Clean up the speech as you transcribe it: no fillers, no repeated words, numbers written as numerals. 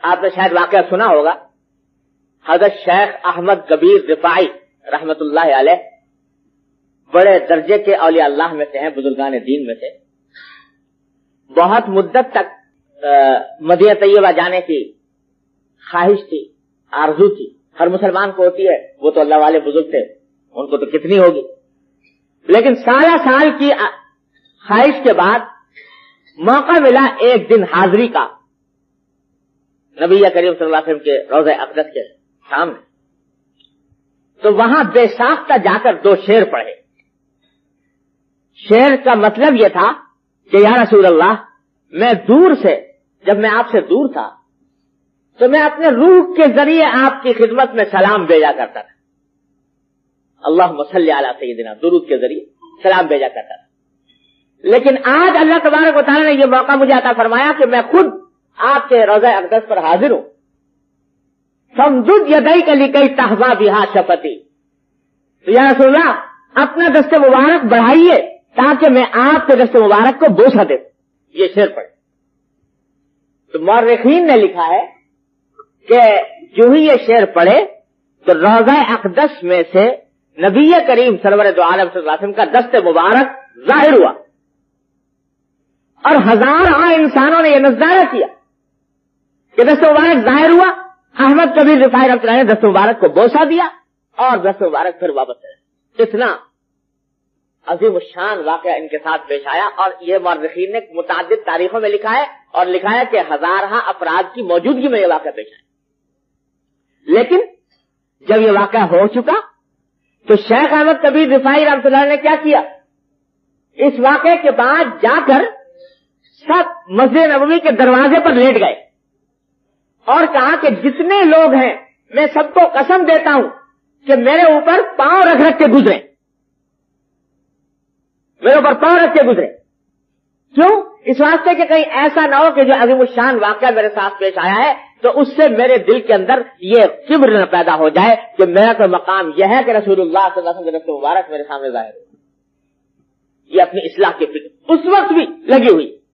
آپ نے شاید واقعہ سنا ہوگا، حضرت شیخ احمد کبیر رفاعی رحمت اللہ علیہ بڑے درجے کے اولیاء اللہ میں سے ہیں، بزرگان دین میں سے، بہت مدت تک مدینہ طیبہ جانے کی خواہش تھی، آرزو تھی، ہر مسلمان کو ہوتی ہے، وہ تو اللہ والے بزرگ تھے، ان کو تو کتنی ہوگی، لیکن سالہ سال کی خواہش کے بعد موقع ملا ایک دن حاضری کا نبی کریم صلی اللہ علیہ وسلم کے روضہ اقدس کے سامنے، تو وہاں بے ساختہ جا کر 2 شعر پڑھے۔ شعر کا مطلب یہ تھا کہ یا رسول اللہ، میں دور سے، جب میں آپ سے دور تھا تو میں اپنے روح کے ذریعے آپ کی خدمت میں سلام بھیجا کرتا تھا، اللہم صلی علی سیدنا، درود کے ذریعے سلام بھیجا کرتا تھا، لیکن آج اللہ تبارک و تعالی نے یہ موقع مجھے عطا فرمایا کہ میں خود آپ کے روضہ اقدس پر حاضر ہوں، فامدد یدیک لکی تحظی بہا شفتی، تو یا رسول اللہ اپنا دست مبارک بڑھائیے تاکہ میں آپ کے دست مبارک کو بوسہ دے۔ یہ شعر پڑھے تو مورخین نے لکھا ہے کہ جو ہی یہ شعر پڑھے تو روضہ اقدس میں سے نبی کریم سرور دو عالم صلی اللہ علیہ وسلم کا دست مبارک ظاہر ہوا، اور ہزاروں انسانوں نے یہ نظارہ کیا کہ دست مبارک ظاہر ہوا، احمد کبیر رفاعی رحمۃ اللہ نے دست مبارک کو بوسہ دیا اور دست مبارک پھر واپس چلا۔ اتنا عظیم الشان واقعہ ان کے ساتھ پیش آیا، اور یہ مورخین نے متعدد تاریخوں میں لکھا ہے، اور لکھا ہے کہ ہزارہ افراد کی موجودگی میں یہ واقعہ پیش آیا۔ لیکن جب یہ واقعہ ہو چکا تو شیخ احمد کبیر رفاعی رحمۃ اللہ نے کیا کیا، اس واقعے کے بعد جا کر سب مسجد نبوی کے دروازے پر لیٹ گئے اور کہا کہ جتنے لوگ ہیں میں سب کو قسم دیتا ہوں کہ میرے اوپر پاؤں رکھ رکھ کے گزرے، میرے اوپر پاؤں رکھ کے گزرے۔ کیوں؟ اس واسطے کہ کہیں ایسا نہ ہو کہ جو عظیم الشان واقعہ میرے ساتھ پیش آیا ہے تو اس سے میرے دل کے اندر یہ کبر نہ پیدا ہو جائے کہ میرا تو مقام یہ ہے کہ رسول اللہ صلی اللہ علیہ وسلم کے دست مبارک میرے سامنے ظاہر ہو۔ یہ اپنی اصلاح کی فکر اس وقت بھی لگی ہوئی۔